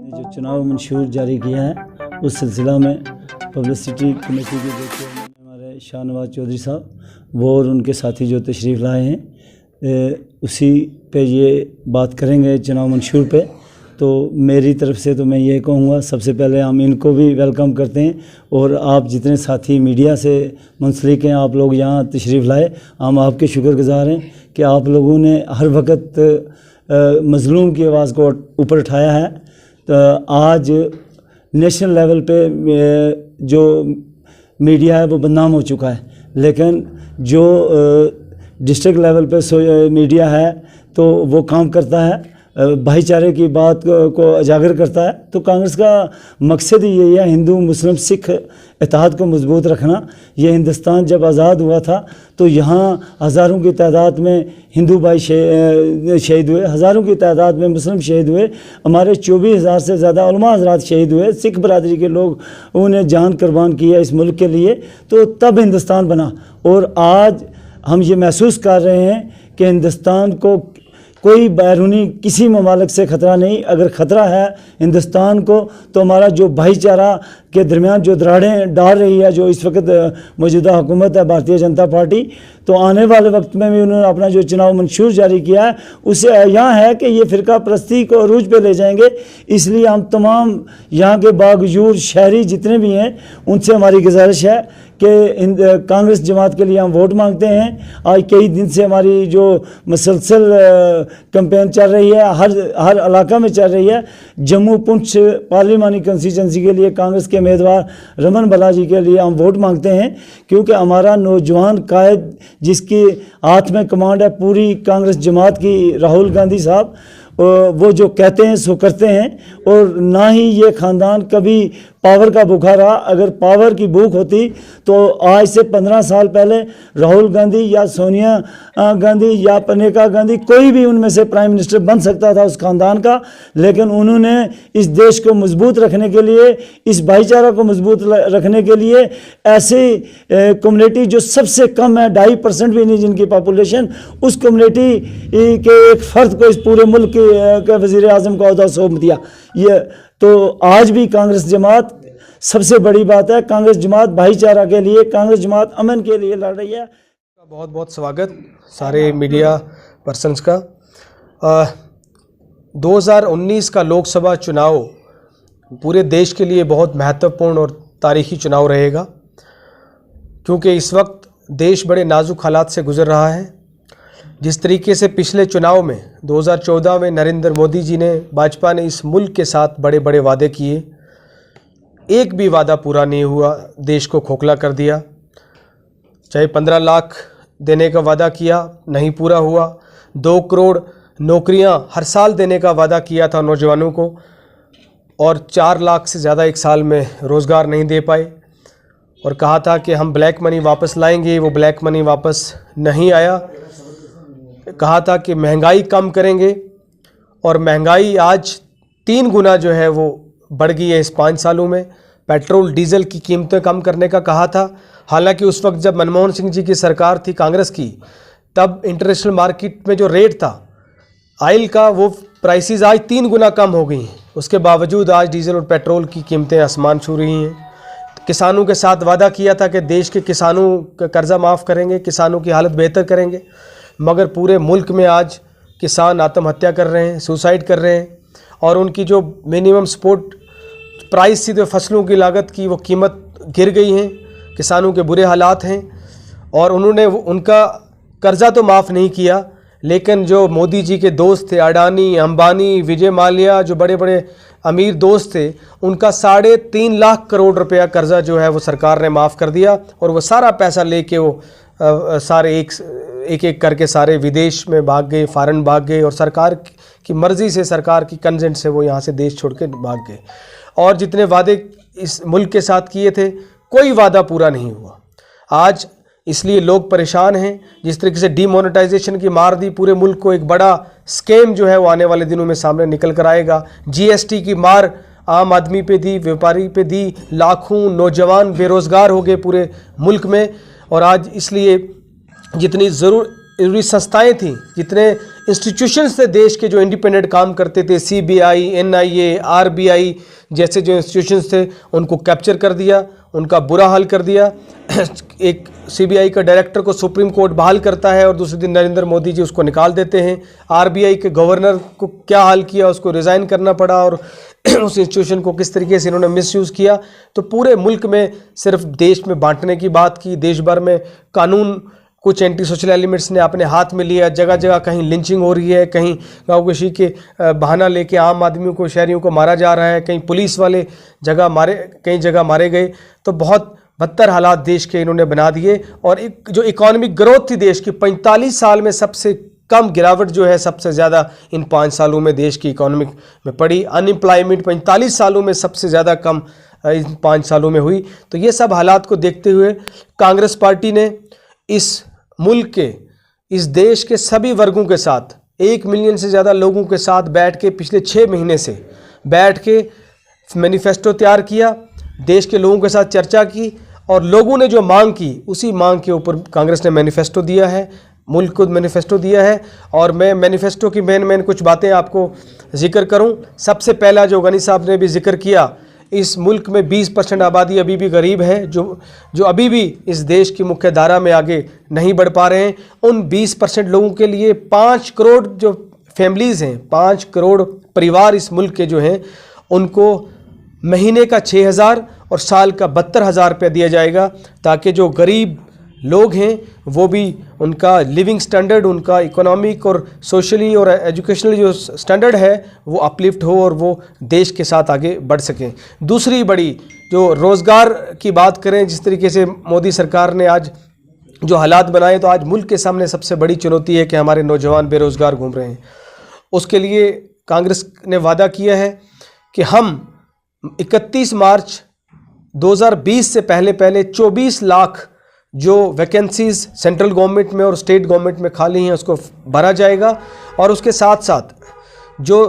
जो चुनाव मंशूर जारी किया है उस सिलसिला में पब्लिसिटी कमेटी के जो चेयरमैन हमारे शाहनवाज चौधरी साहब वो और उनके साथी जो तशरीफ़ लाए हैं उसी पे ये बात करेंगे चुनाव मंशूर पे। तो मेरी तरफ से तो मैं ये कहूँगा, सबसे पहले हम इनको भी वेलकम करते हैं और आप जितने साथी मीडिया से मुंसलिक हैं, आप लोग यहाँ तशरीफ़ लाए, हम आपके शुक्रगुज़ार हैं कि आप लोगों ने हर वक्त मज़लूम की आवाज़ को ऊपर उठाया है। तो आज नेशनल लेवल पे जो मीडिया है वो बदनाम हो चुका है, लेकिन जो डिस्ट्रिक्ट लेवल पे मीडिया है तो वो काम करता है, भाईचारे की बात को उजागर करता है। तो कांग्रेस का मकसद ही यही है, हिंदू मुस्लिम सिख इत्तेहाद को मजबूत रखना। ये हिंदुस्तान जब आज़ाद हुआ था तो यहाँ हज़ारों की तादाद में हिंदू भाई शहीद हुए, हज़ारों की तादाद में मुस्लिम शहीद हुए, हमारे 24,000 से ज़्यादा उलमा हज़रात शहीद हुए, सिख बरादरी के लोग उन्हें जान कुर्बान किया इस मुल्क के लिए। तो तब हिंदुस्तान बना और आज हम ये महसूस कर रहे हैं कि हिंदुस्तान को कोई बैरूनी किसी ममालिक से ख़तरा नहीं। अगर ख़तरा है हिंदुस्तान को तो हमारा जो भाईचारा के दरमियान जो दरारें डाल रही है जो इस वक्त मौजूदा हुकूमत है भारतीय जनता पार्टी, तो आने वाले वक्त में भी उन्होंने अपना जो चुनाव मंशूर जारी किया है उससे यहाँ है कि ये फ़िरका परस्ती को अरूज पे ले जाएंगे। इसलिए हम तमाम यहाँ के बागजूर शहरी जितने भी हैं उनसे हमारी गुजारिश है कि कांग्रेस जमात के लिए हम वोट मांगते हैं। आज कई दिन से हमारी जो मुसलसल कैंपेन चल रही है, हर इलाका में चल रही है। जम्मू पुंछ पार्लिमानी कंस्टिट्यूंसी के लिए कांग्रेस के उम्मीदवार रमन बालाजी के लिए हम वोट मांगते हैं, क्योंकि हमारा नौजवान कायद जिसकी हाथ में कमांड है पूरी कांग्रेस जमात की, राहुल गांधी साहब, वो जो कहते हैं सो करते हैं। और ना ही ये ख़ानदान कभी पावर का भूखा रहा। अगर पावर की भूख होती तो आज से 15 साल पहले राहुल गांधी या सोनिया गांधी या प्रियंका गांधी कोई भी उनमें से प्राइम मिनिस्टर बन सकता था उस ख़ानदान का। लेकिन उन्होंने इस देश को मजबूत रखने के लिए, इस भाईचारा को मजबूत रखने के लिए ऐसी कम्युनिटी जो सबसे कम है, 2.5% भी नहीं जिनकी पॉपुलेशन, उस कम्युनिटी के एक फ़र्द को इस पूरे मुल्क के वज़ीर आज़म का ओहदा सौंप दिया। ये तो आज भी कांग्रेस जमात, सबसे बड़ी बात है कांग्रेस जमात भाईचारा के लिए, कांग्रेस जमात अमन के लिए लड़ रही है। बहुत बहुत स्वागत सारे मीडिया पर्सन्स का। 2019 का लोकसभा चुनाव पूरे देश के लिए बहुत महत्वपूर्ण और तारीखी चुनाव रहेगा, क्योंकि इस वक्त देश बड़े नाजुक हालात से गुजर रहा है। जिस तरीके से पिछले चुनाव में 2014 में नरेंद्र मोदी जी ने, भाजपा ने इस मुल्क के साथ बड़े बड़े वादे किए, एक भी वादा पूरा नहीं हुआ, देश को खोखला कर दिया। चाहे 15 लाख देने का वादा किया, नहीं पूरा हुआ। 2 करोड़ नौकरियां हर साल देने का वादा किया था नौजवानों को, और 4 लाख से ज़्यादा एक साल में रोज़गार नहीं दे पाए। और कहा था कि हम ब्लैक मनी वापस लाएंगे, वो ब्लैक मनी वापस नहीं आया। कहा था कि महंगाई कम करेंगे, और महंगाई आज 3 गुना जो है वो बढ़ गई है इस 5 सालों में। पेट्रोल डीजल की कीमतें कम करने का कहा था, हालांकि उस वक्त जब मनमोहन सिंह जी की सरकार थी कांग्रेस की, तब इंटरनेशनल मार्केट में जो रेट था ऑयल का, वो प्राइसेस आज 3 गुना कम हो गई हैं। उसके बावजूद आज डीजल और पेट्रोल की कीमतें आसमान छू रही हैं। किसानों के साथ वादा किया था कि देश के किसानों का कर्जा माफ़ करेंगे, किसानों की हालत बेहतर करेंगे, मगर पूरे मुल्क में आज किसान आत्महत्या कर रहे हैं, सुसाइड कर रहे हैं। और उनकी जो मिनिमम सपोर्ट प्राइस थी, तो फसलों की लागत की वो कीमत गिर गई है, किसानों के बुरे हालात हैं। और उन्होंने उनका कर्जा तो माफ़ नहीं किया, लेकिन जो मोदी जी के दोस्त थे, अडानी, अंबानी, विजय माल्या, जो बड़े बड़े अमीर दोस्त थे, उनका 3.5 लाख करोड़ रुपया कर्जा जो है वो सरकार ने माफ़ कर दिया। और वो सारा पैसा लेके वो सारे एक एक करके सारे विदेश में भाग गए, फ़ॉरेन भाग गए, और सरकार की मर्ज़ी से, सरकार की कंसेंट से वो यहाँ से देश छोड़ के भाग गए। और जितने वादे इस मुल्क के साथ किए थे, कोई वादा पूरा नहीं हुआ। आज इसलिए लोग परेशान हैं। जिस तरीके से डीमोनेटाइजेशन की मार दी पूरे मुल्क को, एक बड़ा स्कैम जो है वो आने वाले दिनों में सामने निकल कर आएगा। GST की मार आम आदमी पे दी, व्यापारी पे दी, लाखों नौजवान बेरोज़गार हो गए पूरे मुल्क में। और आज इसलिए जितनी ज़रूरी संस्थाएं थी, जितने इंस्टीट्यूशंस थे देश के जो इंडिपेंडेंट काम करते थे, CBI, NIA, RBI जैसे जो इंस्टीट्यूशंस थे, उनको कैप्चर कर दिया, उनका बुरा हाल कर दिया। एक CBI का डायरेक्टर को सुप्रीम कोर्ट बहाल करता है और दूसरे दिन नरेंद्र मोदी जी उसको निकाल देते हैं। RBI के गवर्नर को क्या हाल किया, उसको रिज़ाइन करना पड़ा और उस इंस्टीट्यूशन को किस तरीके से इन्होंने मिसयूज़ किया। तो पूरे मुल्क में सिर्फ देश में बांटने की बात की, देश भर में कानून कुछ एंटी सोशल एलिमेंट्स ने अपने हाथ में लिया, जगह जगह कहीं लिंचिंग हो रही है, कहीं गाँवकशी के बहाना लेके आम आदमियों को, शहरियों को मारा जा रहा है, कहीं पुलिस वाले कई जगह मारे गए। तो बहुत बदतर हालात देश के इन्होंने बना दिए। और एक जो इकोनॉमिक ग्रोथ थी देश की, 45 साल में सबसे कम गिरावट जो है सबसे ज़्यादा इन 5 सालों में देश की इकोनॉमिक में पड़ी। अनएम्प्लॉयमेंट 45 सालों में सबसे ज़्यादा कम इन 5 सालों में हुई। तो ये सब हालात को देखते हुए कांग्रेस पार्टी ने इस मुल्क के, इस देश के सभी वर्गों के साथ, 1 मिलियन से ज़्यादा लोगों के साथ बैठ के पिछले 6 महीने से बैठ के मैनिफेस्टो तैयार किया, देश के लोगों के साथ चर्चा की और लोगों ने जो मांग की उसी मांग के ऊपर कांग्रेस ने मैनिफेस्टो दिया है, मुल्क को मैनिफेस्टो दिया है। और मैं मैनिफेस्टो की मेन कुछ बातें आपको जिक्र करूं। सबसे पहला जो गनी साहब ने भी जिक्र किया, इस मुल्क में 20% आबादी अभी भी गरीब है, जो अभी भी इस देश की मुख्य धारा में आगे नहीं बढ़ पा रहे हैं। उन 20% लोगों के लिए 5 करोड़ जो फैमिलीज़ हैं, 5 करोड़ परिवार इस मुल्क के जो हैं, उनको महीने का 6,000 और साल का 72,000 रुपया दिया जाएगा, ताकि जो गरीब लोग हैं वो भी उनका लिविंग स्टैंडर्ड, उनका इकोनॉमिक और सोशली और एजुकेशनल जो स्टैंडर्ड है वो अपलिफ्ट हो और वो देश के साथ आगे बढ़ सकें। दूसरी बड़ी जो रोज़गार की बात करें, जिस तरीके से मोदी सरकार ने आज जो हालात बनाए, तो आज मुल्क के सामने सबसे बड़ी चुनौती है कि हमारे नौजवान बेरोज़गार घूम रहे हैं। उसके लिए कांग्रेस ने वादा किया है कि हम 31 मार्च 2020 से पहले 24 लाख जो वैकेंसीज़ सेंट्रल गवर्नमेंट में और स्टेट गवर्नमेंट में खाली हैं उसको भरा जाएगा। और उसके साथ साथ जो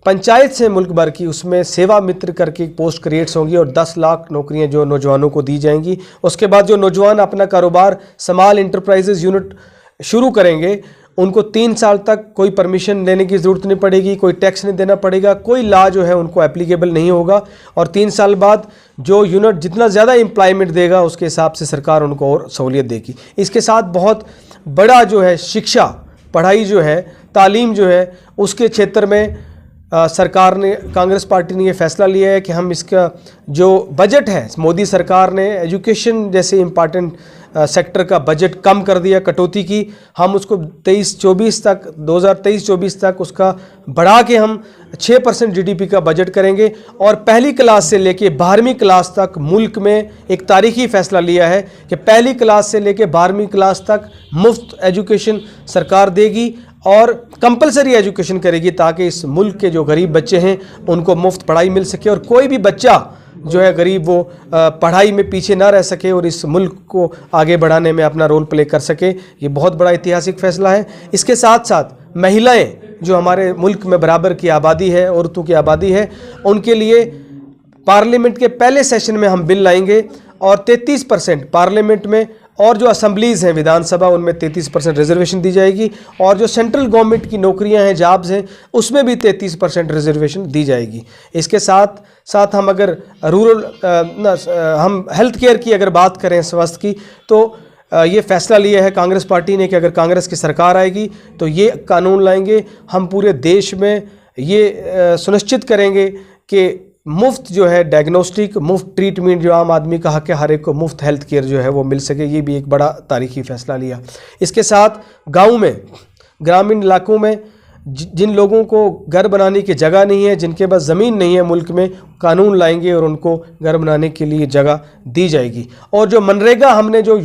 पंचायत से मुल्क भर की, उसमें सेवा मित्र करके पोस्ट क्रिएट्स होंगी और 10 लाख नौकरियां जो नौजवानों को दी जाएंगी। उसके बाद जो नौजवान अपना कारोबार स्मॉल इंटरप्राइजेज यूनिट शुरू करेंगे, उनको 3 साल तक कोई परमिशन लेने की ज़रूरत नहीं पड़ेगी, कोई टैक्स नहीं देना पड़ेगा, कोई लॉ जो है उनको एप्लीकेबल नहीं होगा। और 3 साल बाद जो यूनिट जितना ज़्यादा एम्प्लॉयमेंट देगा उसके हिसाब से सरकार उनको और सहूलियत देगी। इसके साथ बहुत बड़ा जो है शिक्षा, पढ़ाई जो है, तालीम जो है, उसके क्षेत्र में सरकार ने, कांग्रेस पार्टी ने ये फैसला लिया है कि हम इसका जो बजट है, मोदी सरकार ने एजुकेशन जैसे इम्पॉर्टेंट सेक्टर का बजट कम कर दिया, कटौती की। हम उसको 2023-24 तक उसका बढ़ा के हम 6% GDP का बजट करेंगे। और पहली क्लास से लेके 12वीं क्लास तक मुल्क में एक तारीखी फैसला लिया है कि पहली क्लास से लेके 12वीं क्लास तक मुफ्त एजुकेशन सरकार देगी और कंपलसरी एजुकेशन करेगी, ताकि इस मुल्क के जो गरीब बच्चे हैं उनको मुफ्त पढ़ाई मिल सके और कोई भी बच्चा जो है गरीब वो पढ़ाई में पीछे ना रह सके और इस मुल्क को आगे बढ़ाने में अपना रोल प्ले कर सके। ये बहुत बड़ा ऐतिहासिक फैसला है। इसके साथ साथ महिलाएं जो हमारे मुल्क में बराबर की आबादी है, औरतों की आबादी है, उनके लिए पार्लियामेंट के पहले सेशन में हम बिल लाएंगे और 33% पार्लियामेंट में और जो असम्बलीज़ हैं विधानसभा, उनमें 33% रिजर्वेशन दी जाएगी। और जो सेंट्रल गवर्नमेंट की नौकरियां हैं, जॉब्स हैं, उसमें भी 33% रिजर्वेशन दी जाएगी। इसके साथ साथ हम अगर हम हेल्थ केयर की अगर बात करें, स्वास्थ्य की, तो ये फैसला लिया है कांग्रेस पार्टी ने कि अगर कांग्रेस की सरकार आएगी तो ये कानून लाएंगे। हम पूरे देश में ये सुनिश्चित करेंगे कि मुफ्त जो है डायग्नोस्टिक, मुफ्त ट्रीटमेंट, जो आम आदमी का हक है, हर एक को मुफ्त हेल्थ केयर जो है वो मिल सके। ये भी एक बड़ा तारीखी फैसला लिया। इसके साथ गाँव में, ग्रामीण इलाकों में जिन लोगों को घर बनाने की जगह नहीं है, जिनके पास ज़मीन नहीं है, मुल्क में कानून लाएंगे और उनको घर बनाने के लिए जगह दी जाएगी। और जो मनरेगा हमने जो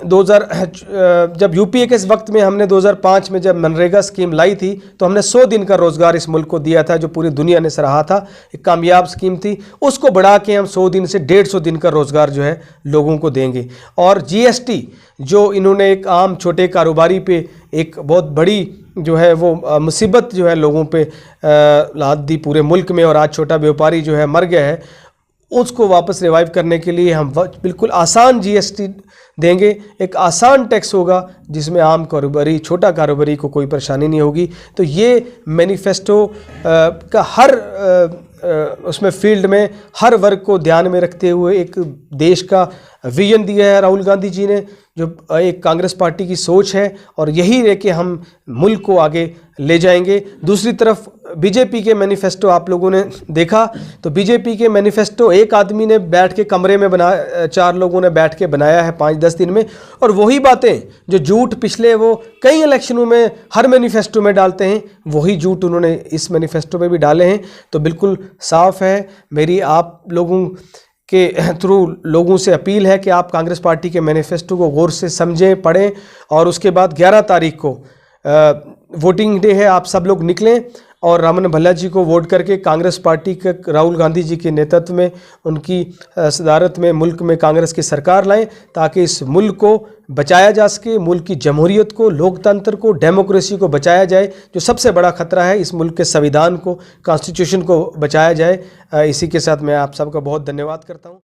जब यूपीए के इस वक्त में हमने 2005 में जब मनरेगा स्कीम लाई थी, तो हमने 100 दिन का रोज़गार इस मुल्क को दिया था, जो पूरी दुनिया ने सराहा था। एक कामयाब स्कीम थी। उसको बढ़ा के हम 100 दिन से 150 दिन का रोज़गार जो है लोगों को देंगे। और GST जो इन्होंने एक आम छोटे कारोबारी पे एक बहुत बड़ी जो है वो मुसीबत जो है लोगों पे लाद दी पूरे मुल्क में, और आज छोटा व्यापारी जो है मर गया है, उसको वापस रिवाइव करने के लिए हम बिल्कुल आसान जीएसटी देंगे। एक आसान टैक्स होगा जिसमें आम कारोबारी, छोटा कारोबारी को कोई परेशानी नहीं होगी। तो ये मैनिफेस्टो का हर उसमें फील्ड में हर वर्ग को ध्यान में रखते हुए एक देश का विजन दिया है राहुल गांधी जी ने, जो एक कांग्रेस पार्टी की सोच है, और यही लेके हम मुल्क को आगे ले जाएंगे। दूसरी तरफ बीजेपी के मैनिफेस्टो आप लोगों ने देखा, तो बीजेपी के मैनिफेस्टो एक आदमी ने बैठ के कमरे में बना, 4 लोगों ने बैठ के बनाया है 5-10 दिन में, और वही बातें जो झूठ पिछले वो कई इलेक्शनों में हर मैनिफेस्टो में डालते हैं, वही झूठ उन्होंने इस मैनिफेस्टो में भी डाले हैं। तो बिल्कुल साफ है, मेरी आप लोगों के थ्रू लोगों से अपील है कि आप कांग्रेस पार्टी के मैनिफेस्टो को गौर से समझें, पढ़ें, और उसके बाद 11 तारीख को वोटिंग डे है, आप सब लोग निकलें और रामन भल्ला जी को वोट करके कांग्रेस पार्टी के राहुल गांधी जी के नेतृत्व में, उनकी सदारत में मुल्क में कांग्रेस की सरकार लाएं, ताकि इस मुल्क को बचाया जा सके, मुल्क की जमहूरियत को, लोकतंत्र को, डेमोक्रेसी को बचाया जाए। जो सबसे बड़ा खतरा है, इस मुल्क के संविधान को, कॉन्स्टिट्यूशन को बचाया जाए। इसी के साथ मैं आप सबका बहुत धन्यवाद करता हूँ।